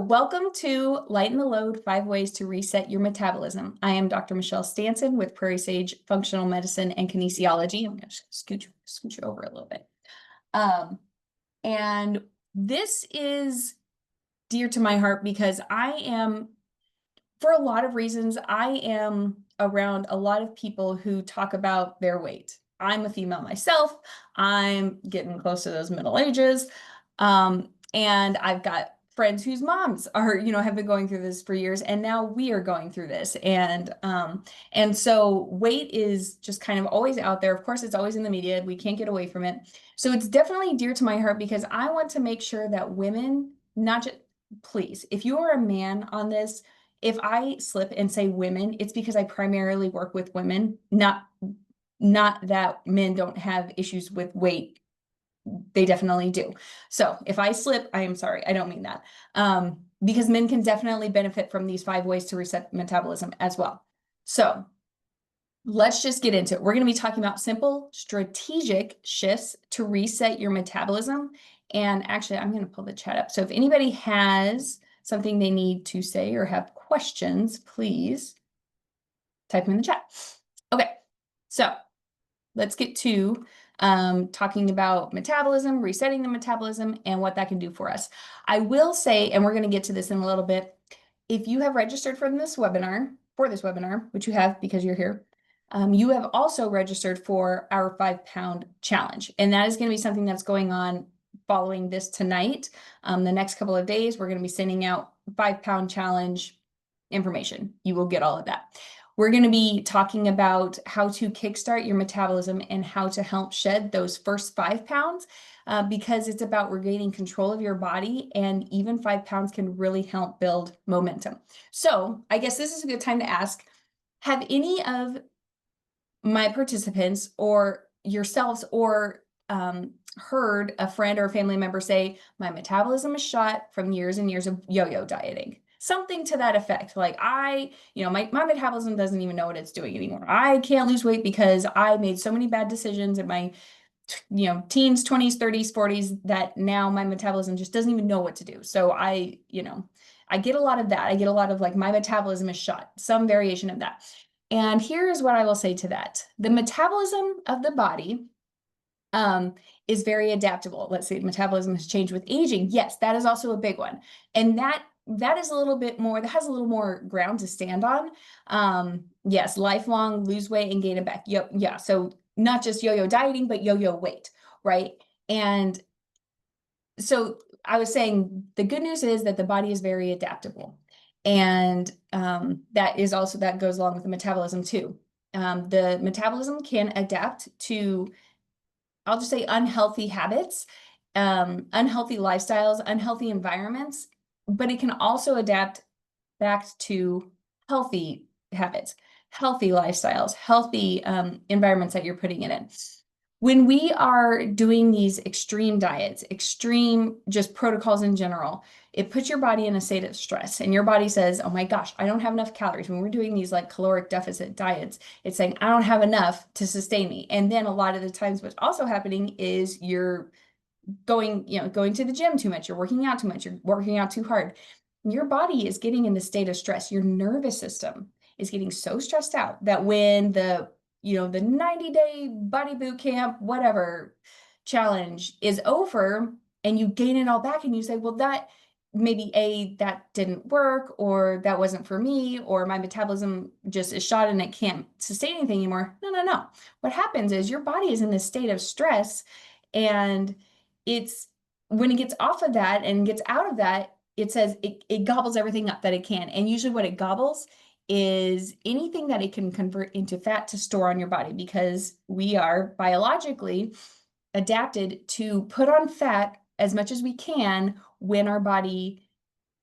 welcome to Lighten the Load, 5 Ways to Reset Your Metabolism. I am Dr. Michelle Stanson with Prairie Sage Functional Medicine and Kinesiology. I'm going to scooch over a little bit. And this is dear to my heart because for a lot of reasons, I am around a lot of people who talk about their weight. I'm a female myself. I'm getting close to those middle ages. And I've got friends whose moms are, have been going through this for years, and now we are going through this. And so weight is just kind of always out there. Of course, it's always in the media. We can't get away from it. So it's definitely dear to my heart because I want to make sure that women, not just, please, if you are a man on this, if I slip and say women, it's because I primarily work with women, not that men don't have issues with weight. They definitely do. So if I slip, I am sorry. I don't mean that. Because men can definitely benefit from these 5 ways to reset metabolism as well. So let's just get into it. We're going to be talking about simple strategic shifts to reset your metabolism. And actually, I'm going to pull the chat up. So if anybody has something they need to say or have questions, please type them in the chat. Okay, so let's get to talking about metabolism, resetting the metabolism, and what that can do for us. I will say, and we're going to get to this in a little bit, if you have registered for this webinar, which you have because you're here, you have also registered for our 5-pound challenge. And that is going to be something that's going on following this tonight. The next couple of days, we're going to be sending out 5-pound challenge information. You will get all of that. We're going to be talking about how to kickstart your metabolism and how to help shed those first 5 pounds because it's about regaining control of your body, and even 5 pounds can really help build momentum. So I guess this is a good time to ask, have any of my participants or yourselves or heard a friend or a family member say, my metabolism is shot from years and years of yo-yo dieting? Something to that effect. Like my metabolism doesn't even know what it's doing anymore. I can't lose weight because I made so many bad decisions in my, teens, 20s, 30s, 40s that now my metabolism just doesn't even know what to do. So I get a lot of that. I get a lot of like, my metabolism is shot, some variation of that. And here is what I will say to that. The metabolism of the body is very adaptable. Let's say metabolism has changed with aging. Yes, that is also a big one. And that is a little bit more, that has a little more ground to stand on. Yes, lifelong lose weight and gain it back. Yeah. So not just yo-yo dieting, but yo-yo weight, right? And so I was saying the good news is that the body is very adaptable. And that goes along with the metabolism too. The metabolism can adapt to, I'll just say, unhealthy habits, unhealthy lifestyles, unhealthy environments, but it can also adapt back to healthy habits, healthy lifestyles, healthy environments that you're putting it in. When we are doing these extreme diets, extreme just protocols in general, it puts your body in a state of stress, and your body says, oh my gosh, I don't have enough calories. When we're doing these like caloric deficit diets, it's saying, I don't have enough to sustain me. And then a lot of the times what's also happening is you're going to the gym too much, you're working out too much, you're working out too hard. Your body is getting in the state of stress. Your nervous system is getting so stressed out that when the 90-day body boot camp, whatever challenge is over and you gain it all back and you say, well, that maybe that didn't work, or that wasn't for me, or my metabolism just is shot and it can't sustain anything anymore. No. What happens is your body is in this state of stress, and when it gets off of that and gets out of that, it says it gobbles everything up that it can. And usually what it gobbles is anything that it can convert into fat to store on your body, because we are biologically adapted to put on fat as much as we can when our body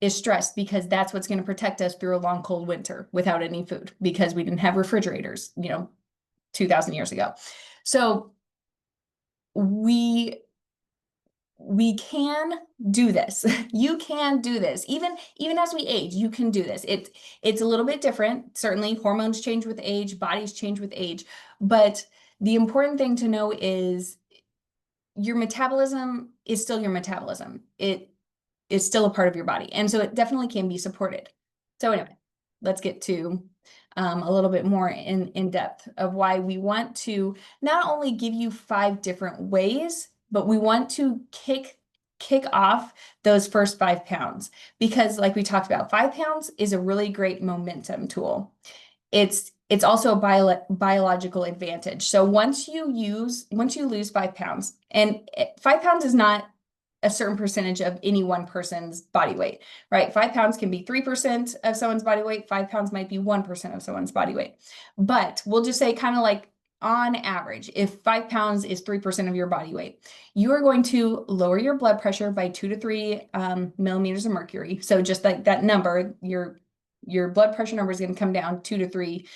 is stressed, because that's what's going to protect us through a long, cold winter without any food, because we didn't have refrigerators, 2,000 years ago. So we can do this. You can do this. Even as we age, you can do this. It's a little bit different. Certainly hormones change with age, bodies change with age, but the important thing to know is your metabolism is still your metabolism. It is still a part of your body. And so it definitely can be supported. So anyway, let's get to a little bit more in depth of why we want to not only give you 5 different ways, but we want to kick off those first 5 pounds, because like we talked about, 5 pounds is a really great momentum tool. It's also a biological advantage. So once you lose 5 pounds, and 5 pounds is not a certain percentage of any one person's body weight, right? 5 pounds can be 3% of someone's body weight. 5 pounds might be 1% of someone's body weight. But we'll just say kind of like on average, if 5 pounds is 3% of your body weight, you are going to lower your blood pressure by 2 to 3 millimeters of mercury. So just like that number, your blood pressure number is going to come down 2 to 3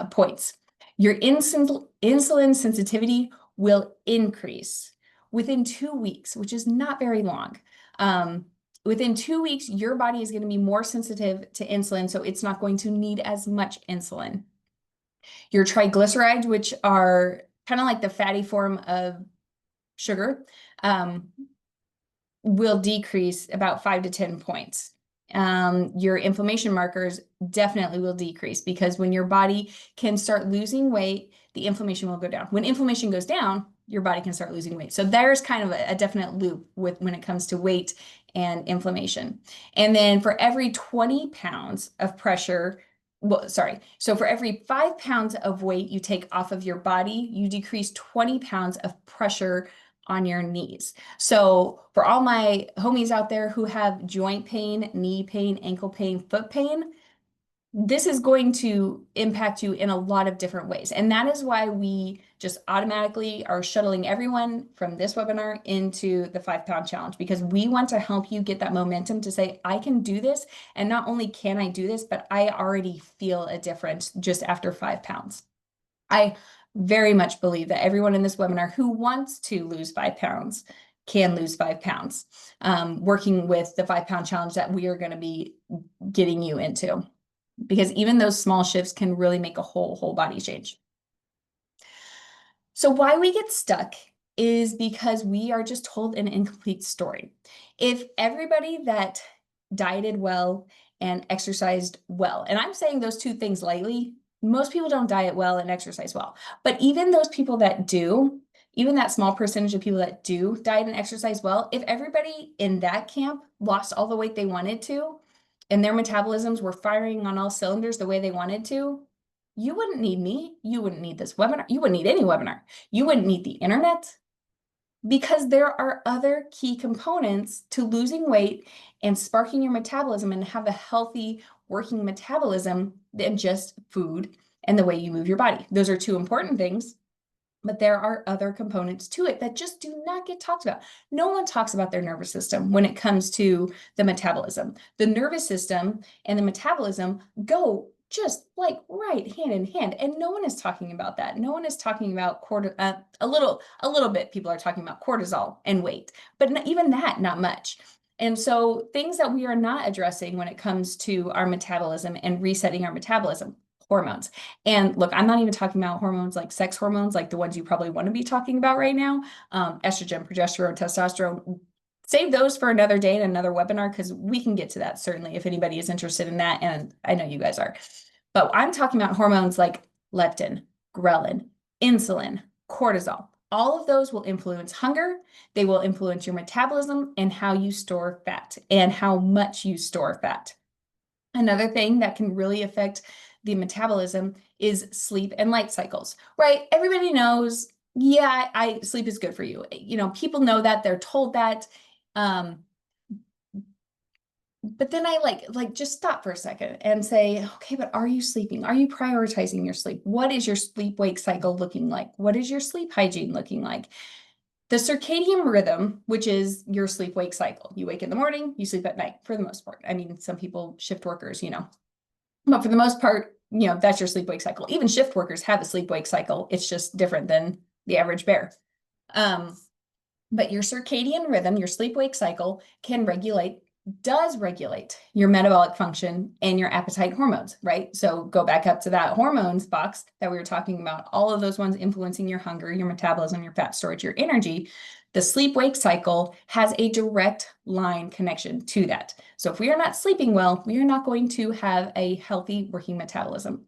points. Your insulin sensitivity will increase within 2 weeks, which is not very long. Within 2 weeks, your body is going to be more sensitive to insulin, so it's not going to need as much insulin. Your triglycerides, which are kind of like the fatty form of sugar, will decrease about 5 to 10 points. Your inflammation markers definitely will decrease, because when your body can start losing weight, the inflammation will go down. When inflammation goes down, your body can start losing weight. So there's kind of a definite loop when it comes to weight and inflammation. And then for every 20 pounds of pressure, so for every 5 pounds of weight you take off of your body, you decrease 20 pounds of pressure on your knees. So for all my homies out there who have joint pain, knee pain, ankle pain, foot pain, this is going to impact you in a lot of different ways. And that is why we just automatically are shuttling everyone from this webinar into the 5 pound challenge, because we want to help you get that momentum to say, I can do this. And not only can I do this, but I already feel a difference just after 5 pounds. I very much believe that everyone in this webinar who wants to lose 5 pounds can lose 5 pounds, working with the 5 pound challenge that we are going to be getting you into, because even those small shifts can really make a whole body change. So why we get stuck is because we are just told an incomplete story. If everybody that dieted well and exercised well, and I'm saying those two things lightly, most people don't diet well and exercise well, but even those people that do, even that small percentage of people that do diet and exercise well, if everybody in that camp lost all the weight they wanted to, and their metabolisms were firing on all cylinders the way they wanted to, you wouldn't need me. You wouldn't need this webinar. You wouldn't need any webinar. You wouldn't need the internet, because there are other key components to losing weight and sparking your metabolism and have a healthy working metabolism than just food and the way you move your body. Those are 2 important things, but there are other components to it that just do not get talked about. No one talks about their nervous system when it comes to the metabolism. The nervous system and the metabolism go just like right hand in hand, and no one is talking about that. No one is talking about a little bit. People are talking about cortisol and weight, but even that, not much. And so things that we are not addressing when it comes to our metabolism and resetting our metabolism. Hormones. And look, I'm not even talking about hormones like sex hormones, like the ones you probably want to be talking about right now. Estrogen, progesterone, testosterone. Save those for another day and another webinar, because we can get to that certainly if anybody is interested in that. And I know you guys are. But I'm talking about hormones like leptin, ghrelin, insulin, cortisol. All of those will influence hunger. They will influence your metabolism and how you store fat and how much you store fat. Another thing that can really affect the metabolism is sleep and light cycles, right? Everybody knows, yeah, sleep is good for you. You know, people know that, they're told that. But then I like just stop for a second and say, okay, but are you sleeping? Are you prioritizing your sleep? What is your sleep-wake cycle looking like? What is your sleep hygiene looking like? The circadian rhythm, which is your sleep-wake cycle. You wake in the morning, you sleep at night for the most part. I mean, some people, shift workers, you know, but for the most part, you know, that's your sleep-wake cycle. Even shift workers have a sleep-wake cycle. It's just different than the average bear. But your circadian rhythm, your sleep-wake cycle does regulate your metabolic function and your appetite hormones, right? So go back up to that hormones box that we were talking about, all of those ones influencing your hunger, your metabolism, your fat storage, your energy. The sleep-wake cycle has a direct line connection to that. So if we are not sleeping well, we are not going to have a healthy working metabolism.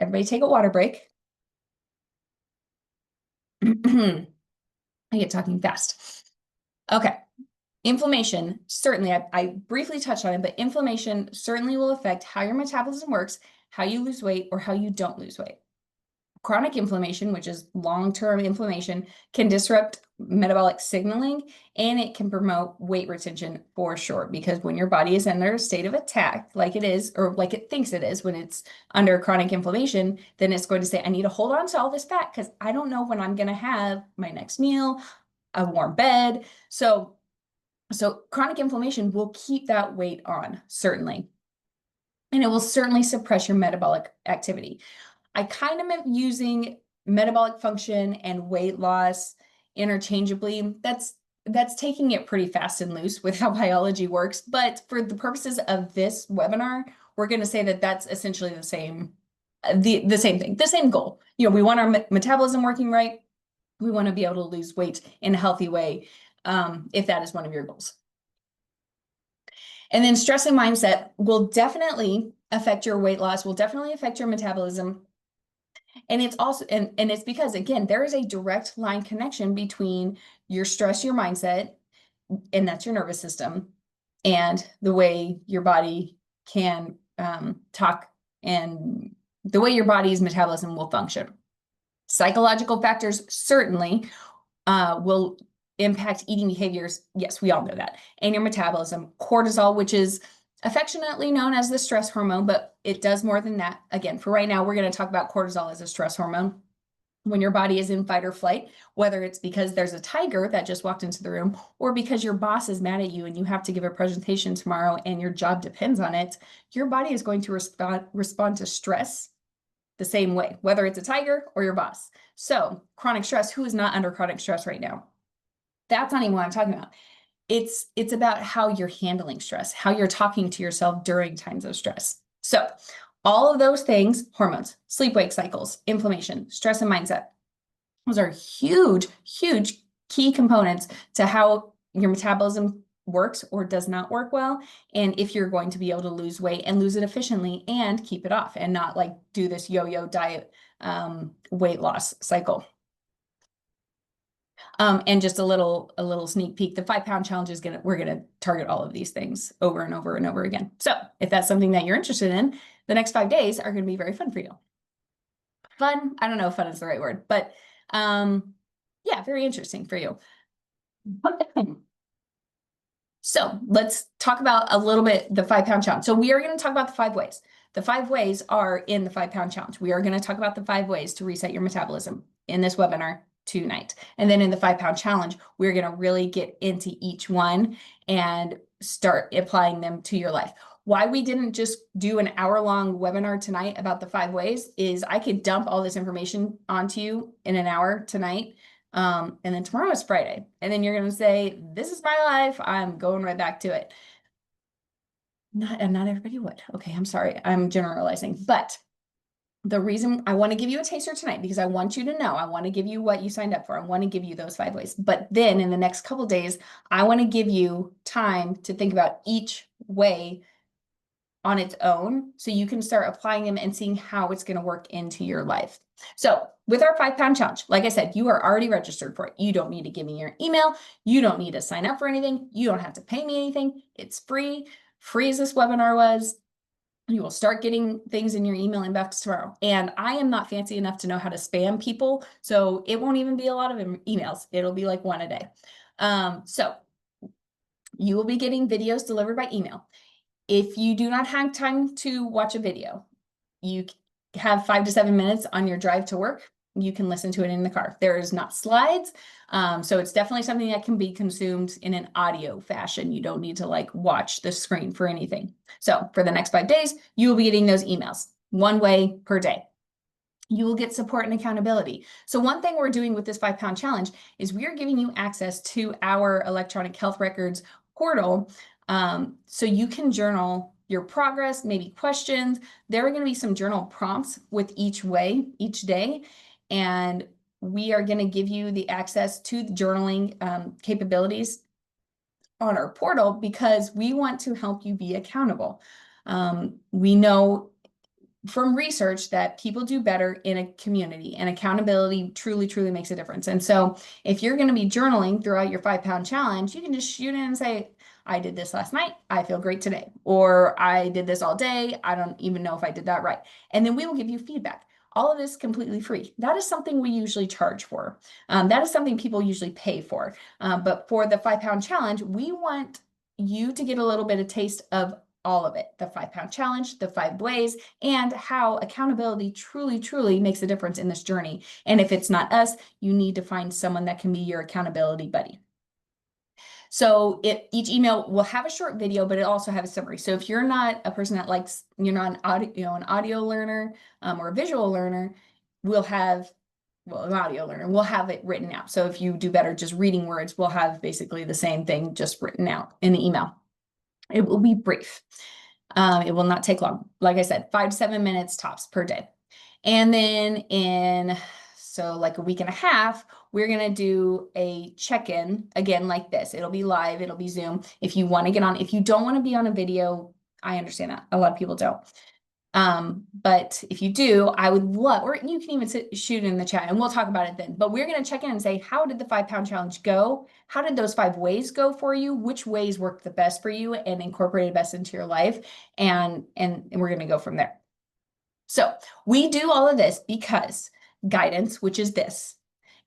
Everybody take a water break. I get talking fast. Okay. Inflammation, certainly, I briefly touched on it, but inflammation certainly will affect how your metabolism works, how you lose weight, or how you don't lose weight. Chronic inflammation, which is long-term inflammation, can disrupt metabolic signaling, and it can promote weight retention for sure, because when your body is under a state of attack, like it is, or like it thinks it is when it's under chronic inflammation, then it's going to say, I need to hold on to all this fat because I don't know when I'm going to have my next meal, a warm bed. So chronic inflammation will keep that weight on, certainly. And it will certainly suppress your metabolic activity. I kind of am using metabolic function and weight loss interchangeably. That's taking it pretty fast and loose with how biology works. But for the purposes of this webinar, we're going to say that that's essentially the same, the same thing, the same goal. You know, we want our metabolism working right. We want to be able to lose weight in a healthy way, if that is one of your goals. And then stress and mindset will definitely affect your weight loss, will definitely affect your metabolism. And it's also, and it's because, again, there is a direct line connection between your stress, your mindset, and that's your nervous system, and the way your body can talk and the way your body's metabolism will function. Psychological factors certainly will impact eating behaviors. Yes, we all know that. And your metabolism. Cortisol, which is affectionately known as the stress hormone, but it does more than that. Again, for right now, we're going to talk about cortisol as a stress hormone. When your body is in fight or flight, whether it's because there's a tiger that just walked into the room, or because your boss is mad at you and you have to give a presentation tomorrow and your job depends on it, your body is going to respond to stress the same way, whether it's a tiger or your boss. So chronic stress, who is not under chronic stress right now? That's not even what I'm talking about. It's about how you're handling stress, how you're talking to yourself during times of stress. So all of those things, hormones, sleep-wake cycles, inflammation, stress and mindset, those are huge, huge key components to how your metabolism works or does not work well, and if you're going to be able to lose weight and lose it efficiently and keep it off and not like do this yo-yo diet weight loss cycle. And just a little sneak peek, the 5-pound challenge is we're gonna target all of these things over and over and over again. So if that's something that you're interested in, the next 5 days are gonna be very fun for you. Fun, I don't know if fun is the right word, but yeah, very interesting for you. So let's talk about a little bit the 5-pound challenge. So we are going to talk about the 5 ways. The 5 ways are in the 5-pound challenge. We are going to talk about the 5 ways to reset your metabolism in this webinar tonight. And then in the 5-pound challenge, we're going to really get into each one and start applying them to your life. Why we didn't just do an hour-long webinar tonight about the 5 ways is I could dump all this information onto you in an hour tonight. And then tomorrow is Friday. And then you're going to say, this is my life. I'm going right back to it. Not everybody would. Okay, I'm sorry. I'm generalizing. But the reason I want to give you a taster tonight, because I want you to know, I want to give you what you signed up for. I want to give you those 5 ways. But then in the next couple days, I want to give you time to think about each way on its own, so you can start applying them and seeing how it's going to work into your life. So with our 5-pound challenge, like I said, you are already registered for it. You don't need to give me your email. You don't need to sign up for anything. You don't have to pay me anything. It's free as this webinar was. You will start getting things in your email inbox tomorrow. And I am not fancy enough to know how to spam people, so it won't even be a lot of emails. It'll be like 1 a day. So you will be getting videos delivered by email. If you do not have time to watch a video, you have 5 to 7 minutes on your drive to work. You can listen to it in the car. There is not slides. So it's definitely something that can be consumed in an audio fashion. You don't need to like watch the screen for anything. So for the next 5 days, you will be getting those emails 1 way per day. You will get support and accountability. So one thing we're doing with this 5-pound challenge is we are giving you access to our electronic health records portal. So you can journal your progress, maybe questions. There are going to be some journal prompts with each way, each day. And we are going to give you the access to the journaling capabilities on our portal because we want to help you be accountable. We know from research that people do better in a community, and accountability truly, truly makes a difference. And so if you're going to be journaling throughout your 5-pound challenge, you can just shoot in and say, I did this last night. I feel great today. Or I did this all day. I don't even know if I did that right. And then we will give you feedback. All of this completely free. That is something we usually charge for. That is something people usually pay for. But for the 5-pound challenge, we want you to get a little bit of taste of all of it, the 5-pound challenge, the 5 ways, and how accountability truly, truly makes a difference in this journey. And if it's not us, you need to find someone that can be your accountability buddy. So each email will have a short video, but it also have a summary. So if you're not a person that likes, you're not an audio learner or a visual learner, we'll have, well, an audio learner, we'll have it written out. So if you do better just reading words, we'll have basically the same thing just written out in the email. It will be brief. It will not take long. Like I said, 5 to 7 minutes tops per day. And then so like a week and a half, we're going to do a check-in again like this. It'll be live. It'll be Zoom. If you want to get on, if you don't want to be on a video, I understand that. A lot of people don't. But if you do, I would love, or you can even shoot in the chat and we'll talk about it then. But we're going to check in and say, how did the 5-pound challenge go? How did those 5 ways go for you? Which ways worked the best for you and incorporated best into your life? And we're going to go from there. So we do all of this because guidance, which is this,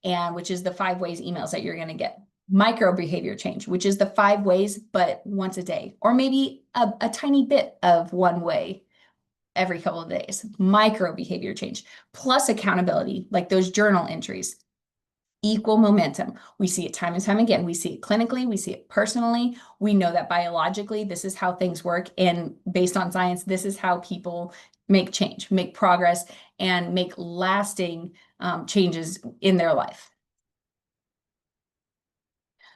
and which is the 5 ways emails that you're going to get. Micro behavior change, which is the 5 ways, but once a day, or maybe a tiny bit of one way every couple of days. Micro behavior change plus accountability, like those journal entries. Equal momentum. We see it time and time again. We see it clinically. We see it personally. We know that biologically, this is how things work. And based on science, this is how people make change, make progress, and make lasting changes in their life.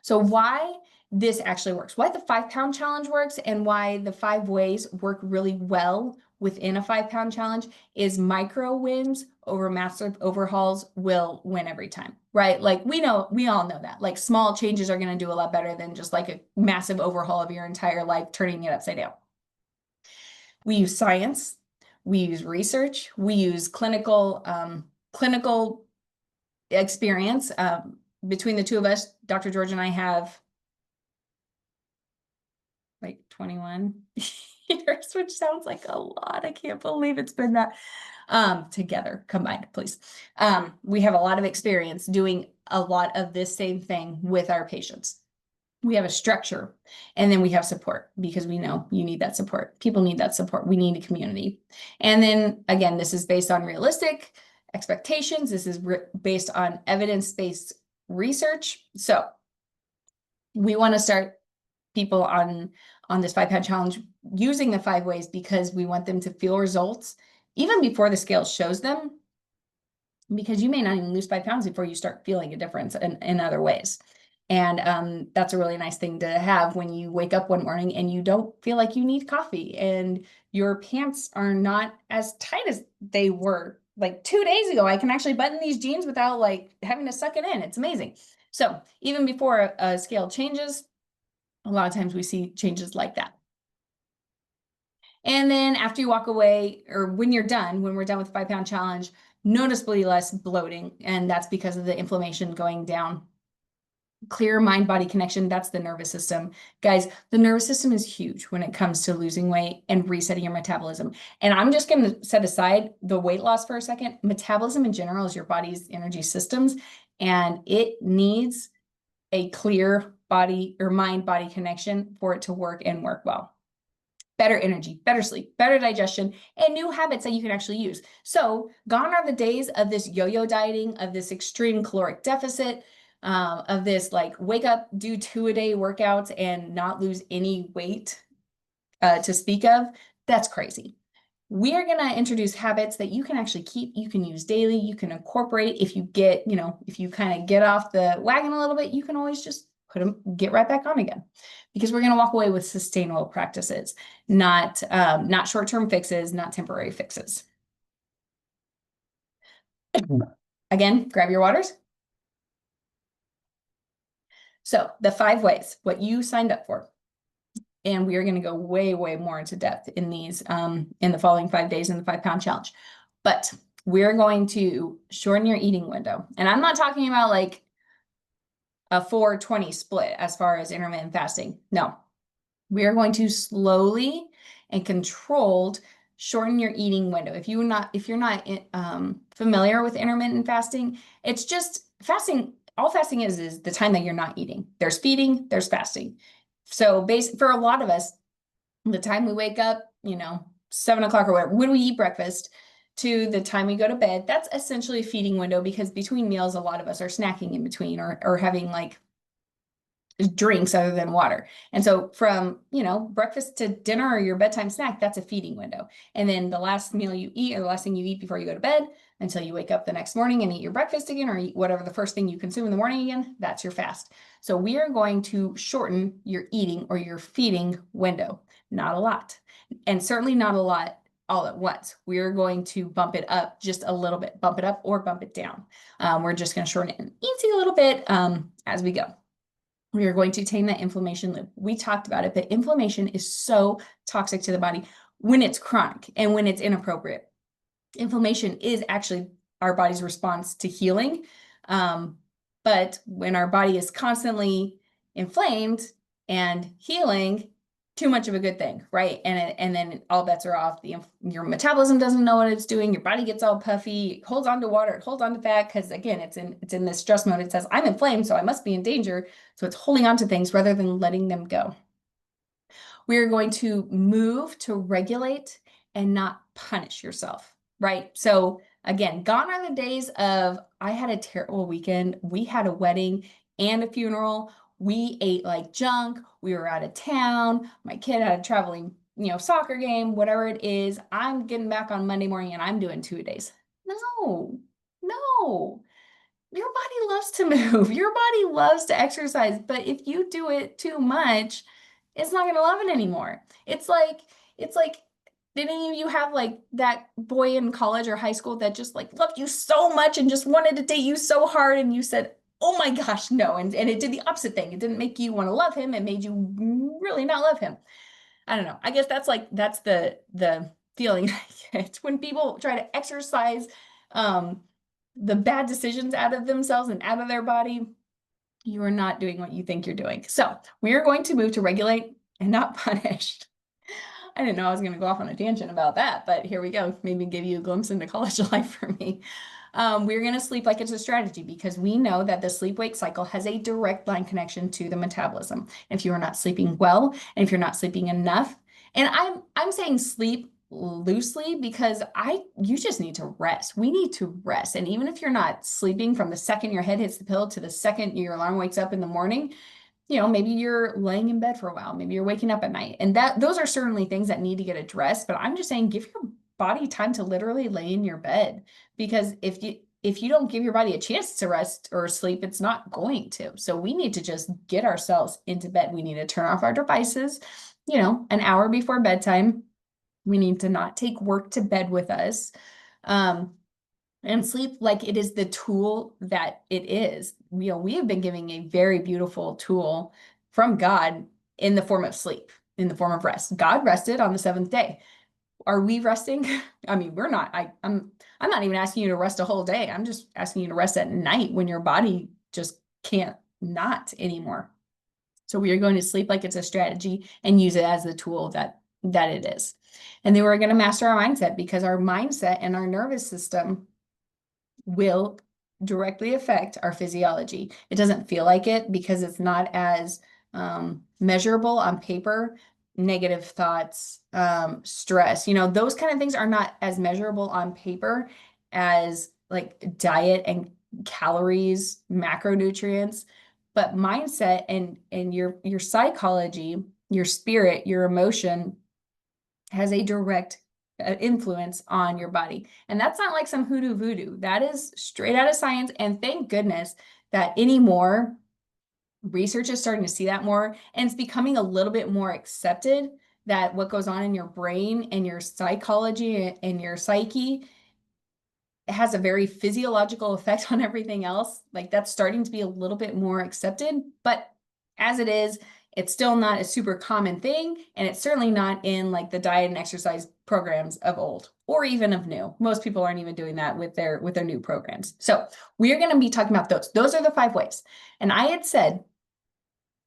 So why this actually works, why the 5-pound challenge works, and why the 5 ways work really well within a 5-pound challenge is micro wins over massive overhauls will win every time, right? Like we all know that. Like small changes are going to do a lot better than just like a massive overhaul of your entire life, turning it upside down. We use science, we use research, we use clinical experience. Between the two of us, Dr. George and I have like 21 years, which sounds like a lot. I can't believe it's been that together combined, please. We have a lot of experience doing a lot of this same thing with our patients. We have a structure, and then we have support because we know you need that support. People need that support. We need a community. And then again, this is based on realistic expectations. This is based on evidence-based research. So we want to start people on this 5-pound challenge using the 5 ways because we want them to feel results even before the scale shows them, because you may not even lose 5 pounds before you start feeling a difference in other ways. And that's a really nice thing to have when you wake up one morning and you don't feel like you need coffee and your pants are not as tight as they were like 2 days ago. I can actually button these jeans without like having to suck it in. It's amazing. So even before a scale changes, a lot of times we see changes like that. And then after you walk away, or when we're done with the 5-pound challenge, noticeably less bloating. And that's because of the inflammation going down. Clear mind-body connection, that's the nervous system. Guys, the nervous system is huge when it comes to losing weight and resetting your metabolism. And I'm just going to set aside the weight loss for a second. Metabolism in general is your body's energy systems, and it needs a clear body or mind-body connection for it to work and work well. Better energy, better sleep, better digestion, and new habits that you can actually use. So gone are the days of this yo-yo dieting, of this extreme caloric deficit, of this like wake up, do 2-a-day workouts and not lose any weight to speak of. That's crazy. We are going to introduce habits that you can actually keep, you can use daily, you can incorporate. If you get, if you kind of get off the wagon a little bit, you can always just get right back on again, because we're going to walk away with sustainable practices, not short-term fixes, not temporary fixes. Again, grab your waters. So the 5 ways, what you signed up for. And we are going to go way, way more into depth in these in the following 5 days in the 5-pound challenge. But we're going to shorten your eating window. And I'm not talking about like a 4-20 split as far as intermittent fasting. No, we are going to slowly and controlled shorten your eating window. If you're not familiar with intermittent fasting, it's just fasting. All fasting is the time that you're not eating. There's feeding, there's fasting. So for a lot of us, the time we wake up, 7 o'clock or whatever, when we eat breakfast to the time we go to bed, that's essentially a feeding window, because between meals, a lot of us are snacking in between or having like drinks other than water. And so from, breakfast to dinner or your bedtime snack, that's a feeding window. And then the last meal you eat, or the last thing you eat before you go to bed until you wake up the next morning and eat your breakfast again, or eat whatever the first thing you consume in the morning again, that's your fast. So we are going to shorten your eating or your feeding window. Not a lot. And certainly not a lot all at once. We're going to bump it up just a little bit, bump it up or bump it down. We're just going to shorten it an easy a little bit as we go. We are going to tame that inflammation loop. We talked about it, but inflammation is so toxic to the body when it's chronic and when it's inappropriate. Inflammation is actually our body's response to healing. But when our body is constantly inflamed and healing, too much of a good thing, right? And then all bets are off. Your metabolism doesn't know what it's doing. Your body gets all puffy, it holds on to water, it holds on to fat, because again, it's in this stress mode. It says, I'm inflamed, so I must be in danger. So it's holding on to things rather than letting them go. We are going to move to regulate and not punish yourself, right? So again, gone are the days of, I had a terrible weekend. We had a wedding and a funeral. We ate like junk. We were out of town. My kid had a traveling, soccer game, whatever it is. I'm getting back on Monday morning and I'm doing 2 days. No, no. Your body loves to move. Your body loves to exercise. But if you do it too much, it's not going to love it anymore. It's like, did any of you have like that boy in college or high school that just like loved you so much and just wanted to date you so hard, and you said, oh my gosh, no. And it did the opposite thing. It didn't make you want to love him. It made you really not love him. I don't know. I guess that's the feeling I get when people try to exercise the bad decisions out of themselves and out of their body. You are not doing what you think you're doing. So we are going to move to regulate and not punish. I didn't know I was going to go off on a tangent about that, but here we go. Maybe give you a glimpse into college life for me. We're going to sleep like it's a strategy, because we know that the sleep-wake cycle has a direct line connection to the metabolism. If you are not sleeping well, and if you're not sleeping enough, and I'm saying sleep loosely because you just need to rest. We need to rest. And even if you're not sleeping from the second your head hits the pillow to the second your alarm wakes up in the morning, maybe you're laying in bed for a while, maybe you're waking up at night. And those are certainly things that need to get addressed. But I'm just saying, give your body time to literally lay in your bed, because if you don't give your body a chance to rest or sleep, it's not going to. So we need to just get ourselves into bed. We need to turn off our devices, an hour before bedtime. We need to not take work to bed with us. And sleep like it is the tool that it is. We have been giving a very beautiful tool from God in the form of sleep, in the form of rest. God rested on the 7th day. Are we resting? I mean, we're not. I'm not even asking you to rest a whole day. I'm just asking you to rest at night when your body just can't not anymore. So we are going to sleep like it's a strategy and use it as the tool that it is. And then we're going to master our mindset, because our mindset and our nervous system will directly affect our physiology. It doesn't feel like it because it's not as measurable on paper. Negative thoughts, stress, those kind of things are not as measurable on paper as like diet and calories, macronutrients. But mindset and your psychology, your spirit, your emotion has a direct influence on your body. And that's not like some hoodoo voodoo. That is straight out of science. And thank goodness that anymore research is starting to see that more, and it's becoming a little bit more accepted that what goes on in your brain and your psychology and your psyche has a very physiological effect on everything else. Like, that's starting to be a little bit more accepted, but as it is, it's still not a super common thing, and it's certainly not in like the diet and exercise programs of old or even of new. Most people aren't even doing that with their new programs. So we are going to be talking about those. Those are the 5 ways. And I had said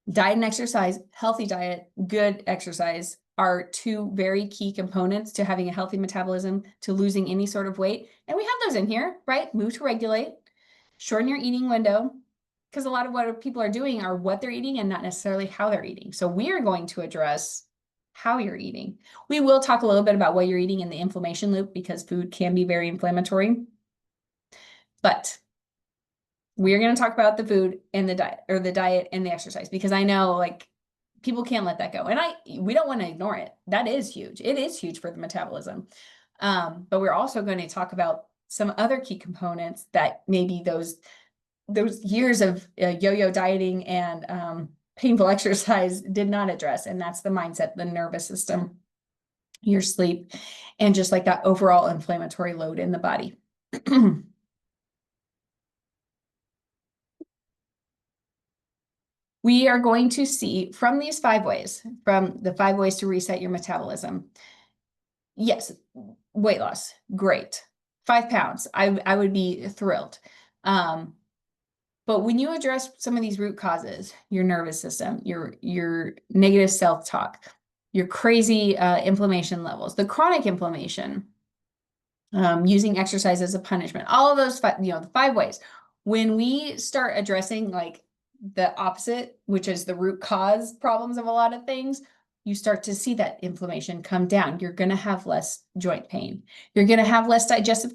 diet and exercise, healthy diet, good exercise are 2 very key components to having a healthy metabolism, to losing any sort of weight. And we have those in here, right? Move to regulate, shorten your eating window, because a lot of what people are doing are what they're eating and not necessarily how they're eating. So we are going to address how you're eating. We will talk a little bit about what you're eating in the inflammation loop, because food can be very inflammatory. But we're going to talk about the food and the diet, or the diet and the exercise, because I know like people can't let that go. And we don't want to ignore it. That is huge. It is huge for the metabolism. But we're also going to talk about some other key components that maybe those years of yo-yo dieting and painful exercise did not address. And that's the mindset, the nervous system, your sleep, and just like that overall inflammatory load in the body. We are going to see from these 5 ways, from the 5 ways to reset your metabolism. Yes, weight loss, great. 5 pounds, I would be thrilled. But when you address some of these root causes, your nervous system, your negative self-talk, your crazy inflammation levels, the chronic inflammation, using exercise as a punishment, all of those, the 5 ways. When we start addressing like the opposite, which is the root cause problems of a lot of things, you start to see that inflammation come down. You're going to have less joint pain. You're going to have less digestive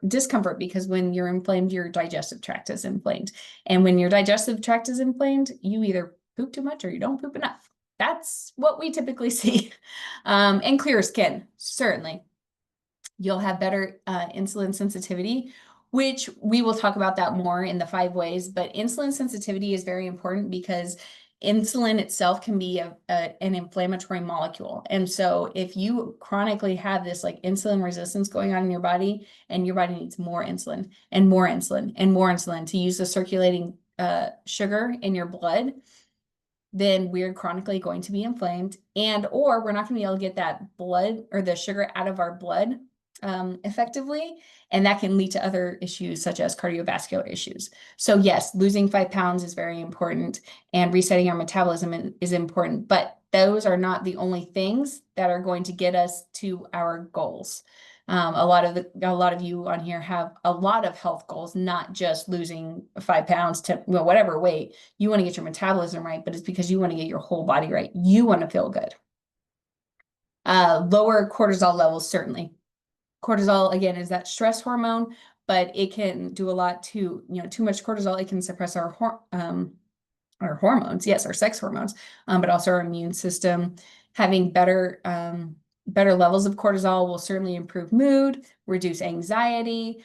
discomfort, because when you're inflamed, your digestive tract is inflamed. And when your digestive tract is inflamed, you either poop too much or you don't poop enough. That's what we typically see. And clear skin, certainly. You'll have better insulin sensitivity, which we will talk about that more in the 5 ways. But insulin sensitivity is very important, because insulin itself can be an inflammatory molecule. And so if you chronically have this like insulin resistance going on in your body, and your body needs more insulin and more insulin and more insulin to use the circulating sugar in your blood, then we're chronically going to be inflamed, or we're not going to be able to get that blood or the sugar out of our blood effectively. And that can lead to other issues such as cardiovascular issues. So yes, losing 5 pounds is very important, and resetting our metabolism is important, but those are not the only things that are going to get us to our goals. A lot of you on here have a lot of health goals, not just losing 5 pounds to whatever weight. You want to get your metabolism right, but it's because you want to get your whole body right. You want to feel good. Lower cortisol levels, certainly. Cortisol, again, is that stress hormone, but it can do a lot to, too much cortisol. It can suppress our hormones, yes, our sex hormones, but also our immune system. Having better levels of cortisol will certainly improve mood, reduce anxiety.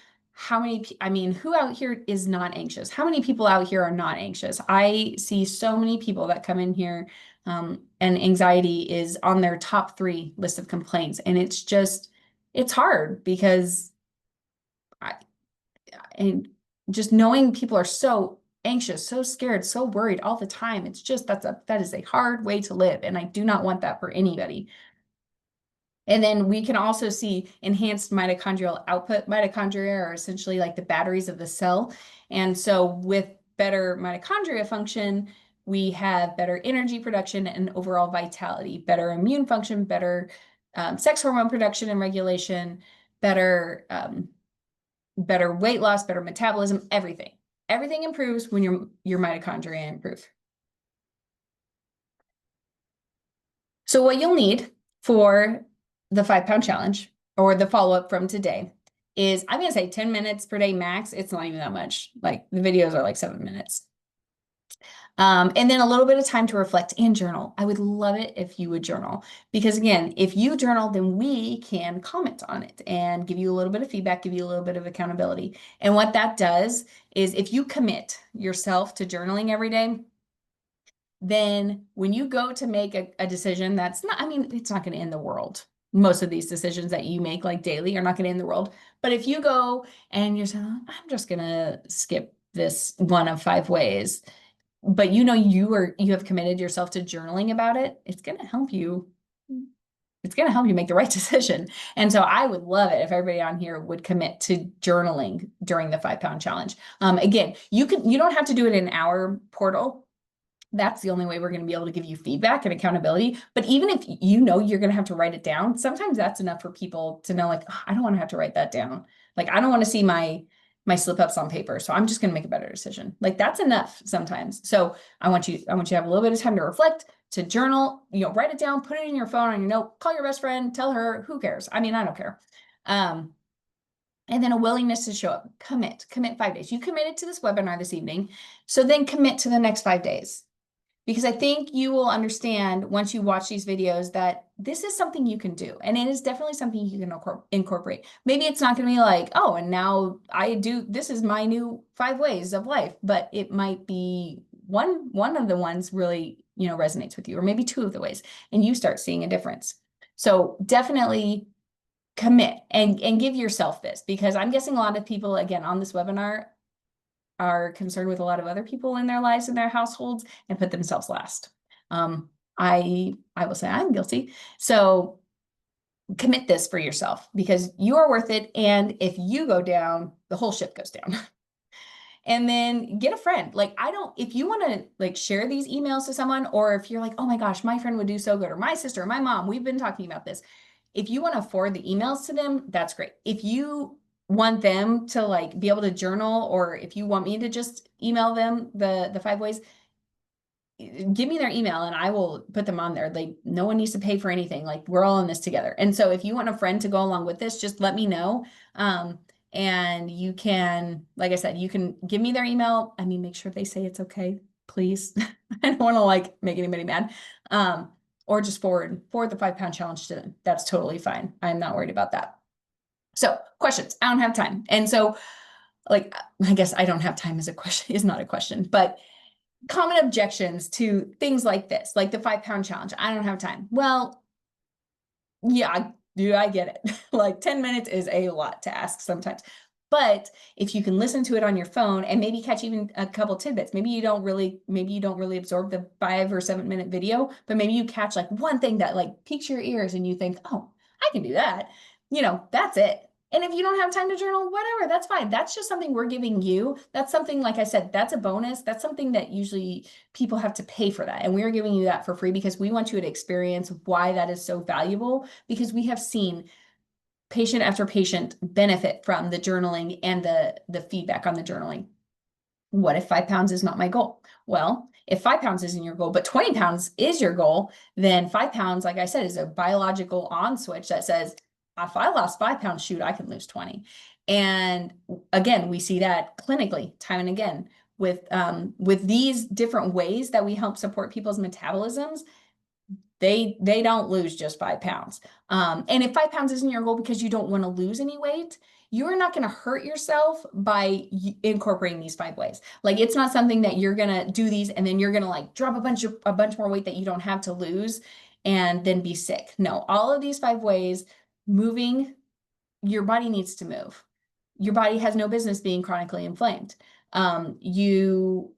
Who out here is not anxious? How many people out here are not anxious? I see so many people that come in here, and anxiety is on their top 3 list of complaints. And it's hard, because and just knowing people are so anxious, so scared, so worried all the time, that is a hard way to live. And I do not want that for anybody. And then we can also see enhanced mitochondrial output. Mitochondria are essentially like the batteries of the cell. And so with better mitochondria function, we have better energy production and overall vitality, better immune function, better sex hormone production and regulation, better weight loss, better metabolism, everything. Everything improves when your mitochondria improve. So what you'll need for the 5 pound challenge, or the follow-up from today, is, I'm going to say 10 minutes per day max. It's not even that much. Like the videos are like 7 minutes. And then a little bit of time to reflect and journal. I would love it if you would journal, because again, if you journal, then we can comment on it and give you a little bit of feedback, give you a little bit of accountability. And what that does is, if you commit yourself to journaling every day, then when you go to make a decision that's not, it's not going to end the world. Most of these decisions that you make like daily are not going to end the world. But if you go and you're saying, I'm just going to skip this one of 5 ways, but you have committed yourself to journaling about it, it's going to help you make the right decision. And so I would love it if everybody on here would commit to journaling during the 5 pound challenge. Again, you don't have to do it in our portal. That's the only way we're going to be able to give you feedback and accountability. But even if you're going to have to write it down, sometimes that's enough for people to know, like, oh, I don't want to have to write that down. Like, I don't want to see my slip ups on paper. So I'm just going to make a better decision. Like, that's enough sometimes. So I want you to have a little bit of time to reflect, to journal, write it down, put it in your phone on your note, call your best friend, tell her, who cares? I mean, I don't care. And then a willingness to show up, commit 5 days. You committed to this webinar this evening. So then commit to the next 5 days. Because I think you will understand once you watch these videos that this is something you can do. And it is definitely something you can incorporate. Maybe it's not going to be like, oh, and now this is my new 5 ways of life, but it might be one of the ones really, resonates with you, or maybe 2 of the ways, and you start seeing a difference. So definitely commit and give yourself this, because I'm guessing a lot of people, again, on this webinar are concerned with a lot of other people in their lives and their households and put themselves last. I will say I'm guilty. So commit this for yourself, because you are worth it. And if you go down, the whole ship goes down. And then get a friend. Like, if you want to like share these emails to someone, or if you're like, oh my gosh, my friend would do so good, or my sister, or my mom, we've been talking about this. If you want to forward the emails to them, that's great. If you want them to like be able to journal, or if you want me to just email them the 5 ways, give me their email and I will put them on there. Like, no one needs to pay for anything. Like, we're all in this together. And so if you want a friend to go along with this, just let me know. And you can, like I said, you can give me their email. I mean, make sure they say it's okay, please. I don't want to like make anybody mad. Or just forward the 5 pound challenge to them. That's totally fine. I'm not worried about that. So questions, I don't have time. And so, like, I guess I don't have time is not a question, but common objections to things like this, like the 5 pound challenge. I don't have time. Well, yeah, I get it. Like, 10 minutes is a lot to ask sometimes. But if you can listen to it on your phone and maybe catch even a couple tidbits, maybe you don't really absorb the 5 or 7 minute video, but maybe you catch like one thing that like piques your ears and you think, oh, I can do that. That's it. And if you don't have time to journal, whatever, that's fine. That's just something we're giving you. That's something, like I said, that's a bonus. That's something that usually people have to pay for that. And we're giving you that for free because we want you to experience why that is so valuable, because we have seen patient after patient benefit from the journaling and the feedback on the journaling. What if 5 pounds is not my goal? Well, if 5 pounds isn't your goal, but 20 pounds is your goal, then 5 pounds, like I said, is a biological on switch that says, if I lost 5 pounds, shoot, I can lose 20. And again, we see that clinically time and again with these different ways that we help support people's metabolisms. They don't lose just 5 pounds. And if 5 pounds isn't your goal because you don't want to lose any weight, you're not going to hurt yourself by incorporating these 5 ways. Like, it's not something that you're going to do these and then you're going to like drop a bunch more weight that you don't have to lose and then be sick. No, all of these 5 ways, your body needs to move. Your body has no business being chronically inflamed. You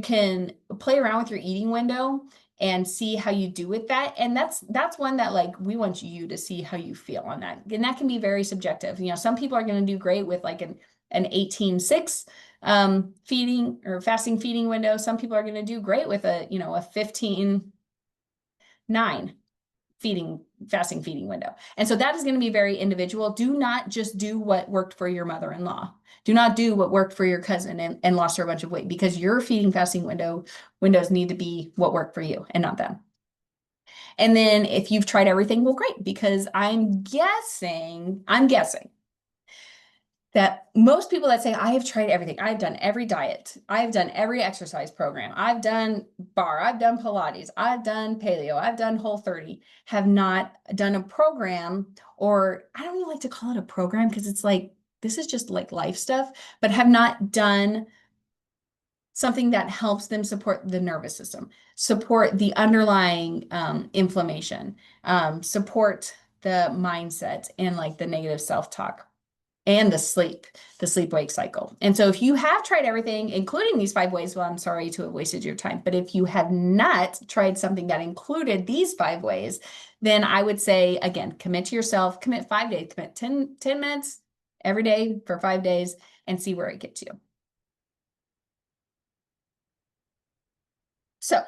can play around with your eating window and see how you do with that. And that's one that like we want you to see how you feel on that. And that can be very subjective. Some people are going to do great with like an 18-6 feeding or fasting feeding window. Some people are going to do great with a 15-9 fasting feeding window. And so that is going to be very individual. Do not just do what worked for your mother-in-law. Do not do what worked for your cousin and lost her a bunch of weight, because your feeding fasting windows need to be what worked for you and not them. And then if you've tried everything, well, great, because I'm guessing that most people that say, I have tried everything, I've done every diet, I've done every exercise program, I've done bar, I've done Pilates, I've done paleo, I've done Whole30, have not done a program, or I don't even like to call it a program because it's like, this is just like life stuff, but have not done something that helps them support the nervous system, support the underlying inflammation, support the mindset and like the negative self-talk. and the sleep wake cycle. And so if you have tried everything, including these 5 ways, well, I'm sorry to have wasted your time. But if you have not tried something that included these 5 ways, then I would say, again, commit to yourself, commit 5 days, commit 10 minutes every day for 5 days and see where it gets you. So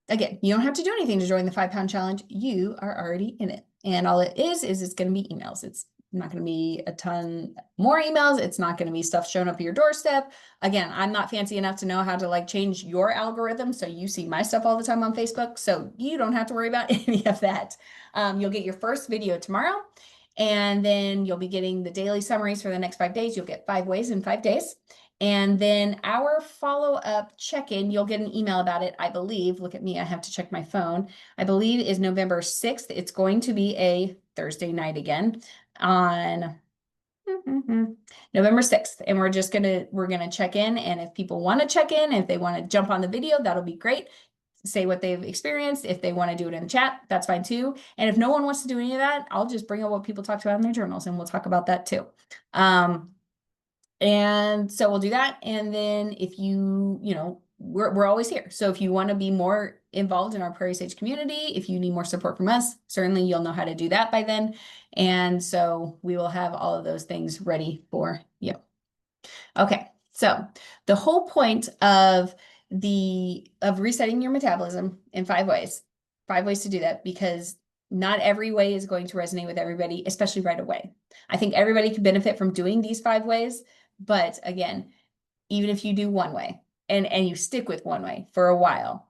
again, you don't have to do anything to join the 5 pound challenge. You are already in it. And all it is it's going to be emails. It's not going to be a ton more emails. It's not going to be stuff showing up at your doorstep. Again, I'm not fancy enough to know how to like change your algorithm. So you see my stuff all the time on Facebook. So you don't have to worry about any of that. You'll get your first video tomorrow. And then you'll be getting the daily summaries for the next 5 days. You'll get 5 ways in 5 days. And then our follow-up check-in, you'll get an email about it, I believe. Look at me, I have to check my phone. I believe is November 6th. It's going to be a Thursday night again on November 6th. And we're gonna check in. And if people want to check in, if they want to jump on the video, that'll be great. Say what they've experienced. If they want to do it in the chat, that's fine too. And if no one wants to do any of that, I'll just bring up what people talked about in their journals and we'll talk about that too. And so we'll do that. And then if we're always here. So if you want to be more involved in our Prairie Sage community, if you need more support from us, certainly you'll know how to do that by then. And so we will have all of those things ready for you. Okay. So the whole point of resetting your metabolism in 5 ways to do that, because not every way is going to resonate with everybody, especially right away. I think everybody can benefit from doing these 5 ways. But again, even if you do one way and you stick with one way for a while,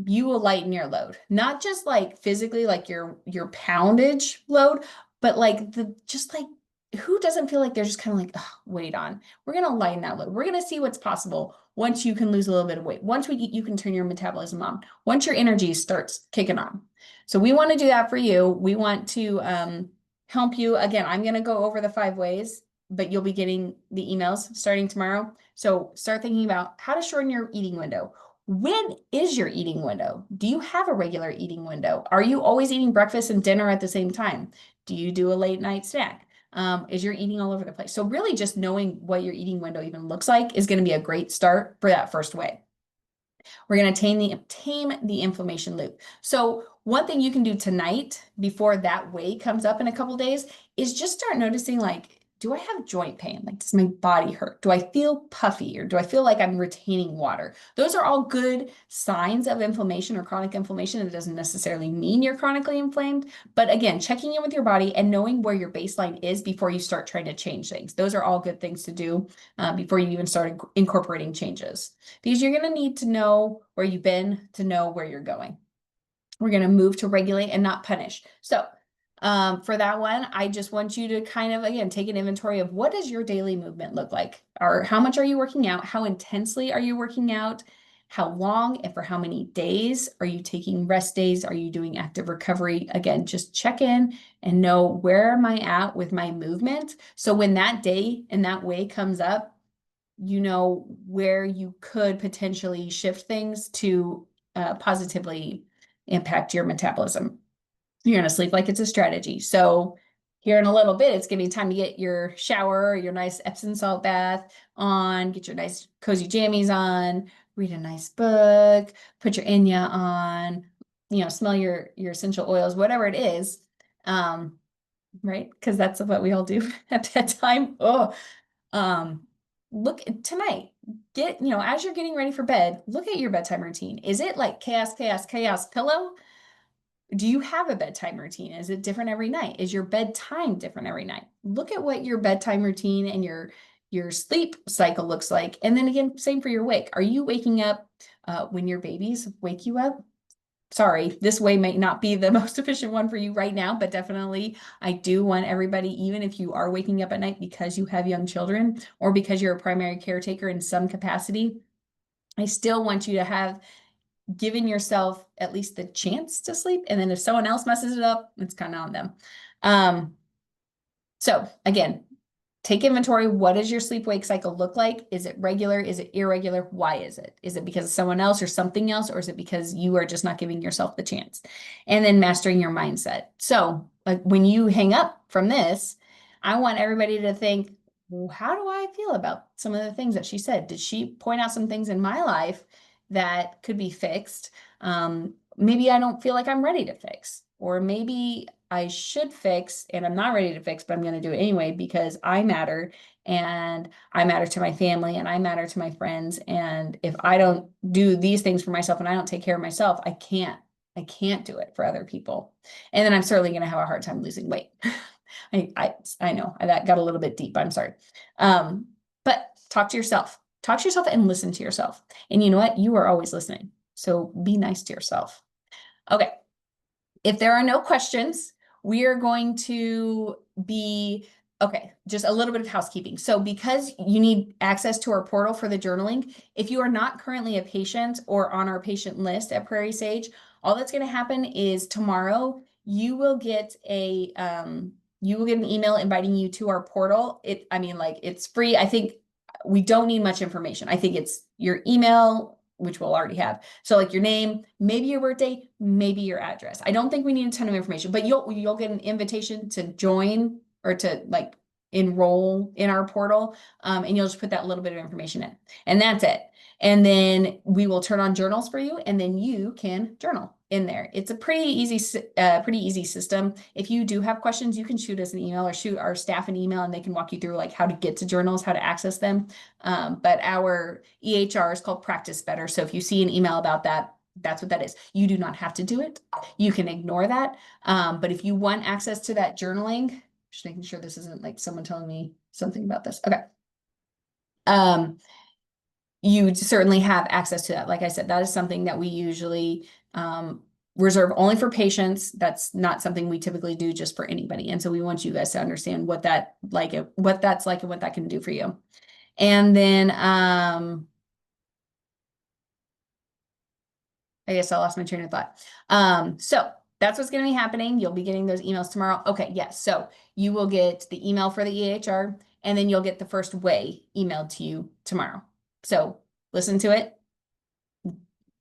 you will lighten your load. Not just like physically, like your poundage load, but like who doesn't feel like they're just kind of like, oh, weight on? We're going to lighten that load. We're going to see what's possible once you can lose a little bit of weight. Once you can turn your metabolism on. Once your energy starts kicking on. So we want to do that for you. We want to help you. Again, I'm going to go over the 5 ways, but you'll be getting the emails starting tomorrow. So start thinking about how to shorten your eating window. When is your eating window? Do you have a regular eating window? Are you always eating breakfast and dinner at the same time? Do you do a late night snack? Is your eating all over the place? So really just knowing what your eating window even looks like is going to be a great start for that first way. We're going to tame the inflammation loop. So one thing you can do tonight before that way comes up in a couple days is just start noticing, like, do I have joint pain? Like, does my body hurt? Do I feel puffy, or do I feel like I'm retaining water? Those are all good signs of inflammation or chronic inflammation. It doesn't necessarily mean you're chronically inflamed, but again, checking in with your body and knowing where your baseline is before you start trying to change things. Those are all good things to do before you even start incorporating changes, because you're going to need to know where you've been to know where you're going. We're going to move to regulate and not punish. So for that one, I just want you to kind of, again, take an inventory of what does your daily movement look like? Or how much are you working out? How intensely are you working out? How long and for how many days? Are you taking rest days? Are you doing active recovery? Again, just check in and know, where am I at with my movement? So when that day and that way comes up, you know where you could potentially shift things to positively impact your metabolism. You're going to sleep like it's a strategy. So here in a little bit, it's going to be time to get your shower, your nice Epsom salt bath on, get your nice cozy jammies on, read a nice book, put your Enya on, smell your essential oils, whatever it is, right? Because that's what we all do at bedtime. Look tonight, as you're getting ready for bed, look at your bedtime routine. Is it like chaos, chaos, chaos pillow? Do you have a bedtime routine? Is it different every night? Is your bedtime different every night? Look at what your bedtime routine and your sleep cycle looks like. And then again, same for your wake. Are you waking up when your babies wake you up? Sorry, this way may not be the most efficient one for you right now, but definitely I do want everybody, even if you are waking up at night because you have young children or because you're a primary caretaker in some capacity, I still want you to have given yourself at least the chance to sleep. And then if someone else messes it up, it's kind of on them. So again, take inventory. What does your sleep-wake cycle look like? Is it regular? Is it irregular? Why is it? Is it because of someone else or something else? Or is it because you are just not giving yourself the chance? And then mastering your mindset. So like when you hang up from this, I want everybody to think, how do I feel about some of the things that she said? Did she point out some things in my life that could be fixed? Maybe I don't feel like I'm ready to fix, or maybe I should fix and I'm not ready to fix, but I'm going to do it anyway because I matter and I matter to my family and I matter to my friends. And if I don't do these things for myself and I don't take care of myself, I can't do it for other people. And then I'm certainly going to have a hard time losing weight. I know that got a little bit deep. I'm sorry. Um, but talk to yourself. Talk to yourself and listen to yourself. And you know what? You are always listening. So be nice to yourself. Okay. If there are no questions, we are going to be okay. Just a little bit of housekeeping. So because you need access to our portal for the journaling, if you are not currently a patient or on our patient list at Prairie Sage, all that's going to happen is tomorrow you will get an email inviting you to our portal. I mean, like, it's free. I think we don't need much information. I think it's your email, which we'll already have. So like your name, maybe your birthday, maybe your address. I don't think we need a ton of information, but you'll get an invitation to join or to like enroll in our portal. And you'll just put that little bit of information in, and that's it. And then we will turn on journals for you, and then you can journal in there. It's a pretty easy system. If you do have questions, you can shoot us an email or shoot our staff an email, and they can walk you through like how to get to journals, how to access them. But our EHR is called Practice Better. So if you see an email about that, that's what that is. You do not have to do it. You can ignore that. But if you want access to that journaling, just making sure this isn't like someone telling me something about this. Okay. You certainly have access to that. Like I said, that is something that we usually reserve only for patients. That's not something we typically do just for anybody. And so we want you guys to understand what that's like and what that can do for you. And then I guess I lost my train of thought. So that's what's going to be happening. You'll be getting those emails tomorrow. Okay, yes. So you will get the email for the EHR, and then you'll get the first way emailed to you tomorrow. So listen to it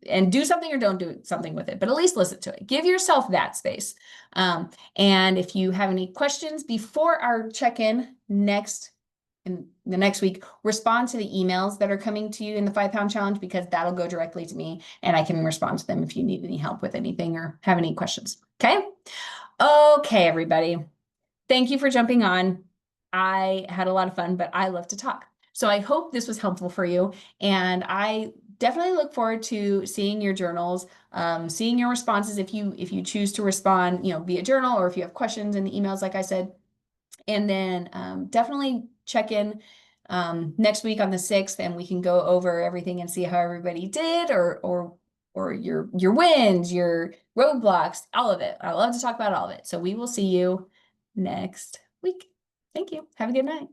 and do something or don't do something with it, but at least listen to it. Give yourself that space. And if you have any questions before our check-in in the next week, respond to the emails that are coming to you in the 5-pound challenge, because that'll go directly to me and I can respond to them if you need any help with anything or have any questions. Okay. Okay, everybody. Thank you for jumping on. I had a lot of fun, but I love to talk. So I hope this was helpful for you. And I definitely look forward to seeing your journals, seeing your responses if you choose to respond, via journal, or if you have questions in the emails, like I said. And then definitely check in next week on the 6th, and we can go over everything and see how everybody did, or your wins, your roadblocks, all of it. I love to talk about all of it. So we will see you next week. Thank you. Have a good night.